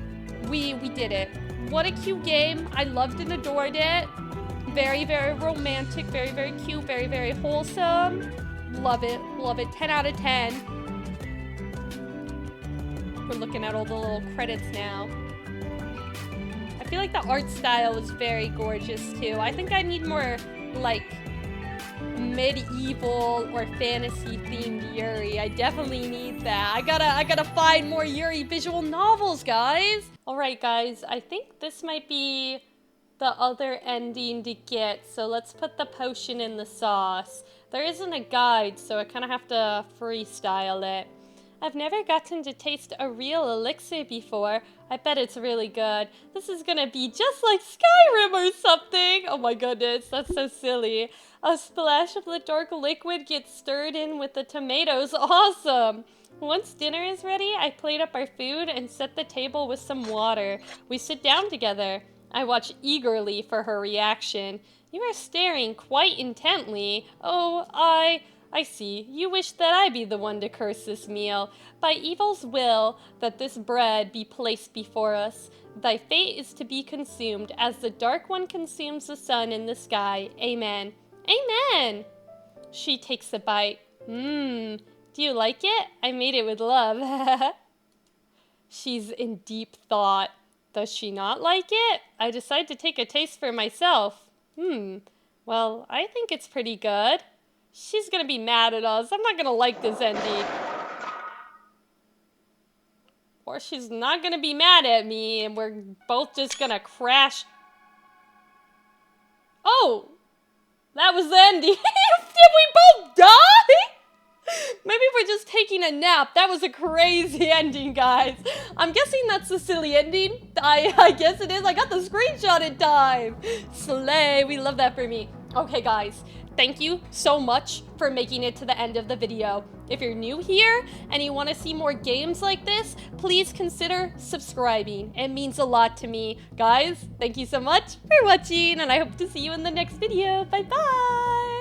We did it. What a cute game. I loved and adored it. Very, very romantic, very, very cute, very, very wholesome. Love it, love it. 10 out of 10. We're looking at all the little credits now. I feel like the art style is very gorgeous too. I think I need more like medieval or fantasy themed Yuri. I definitely need that. I gotta find more Yuri visual novels, guys. All right, guys, I think this might be the other ending to get. So let's put the potion in the sauce. There isn't a guide, so I kind of have to freestyle it. I've never gotten to taste a real elixir before. I bet it's really good. This is gonna be just like Skyrim or something. Oh my goodness, that's so silly. A splash of the dark liquid gets stirred in with the tomatoes. Awesome! Once dinner is ready, I plate up our food and set the table with some water. We sit down together. I watch eagerly for her reaction. You are staring quite intently. Oh, I see. You wish that I be the one to curse this meal. By evil's will, that this bread be placed before us. Thy fate is to be consumed, as the dark one consumes the sun in the sky. Amen. Amen! She takes a bite. Do you like it? I made it with love. She's in deep thought. Does she not like it? I decide to take a taste for myself. Well, I think it's pretty good. She's gonna be mad at us. I'm not gonna like this ending. Or she's not gonna be mad at me and we're both just gonna crash. Oh! That was the ending. Did we both die? Maybe we're just taking a nap. That was a crazy ending, guys. I'm guessing that's the silly ending. I guess it is. I got the screenshot in time. Slay. We love that for me. Okay, guys. Thank you so much for making it to the end of the video. If you're new here and you want to see more games like this, please consider subscribing. It means a lot to me. Guys, thank you so much for watching, and I hope to see you in the next video. Bye-bye!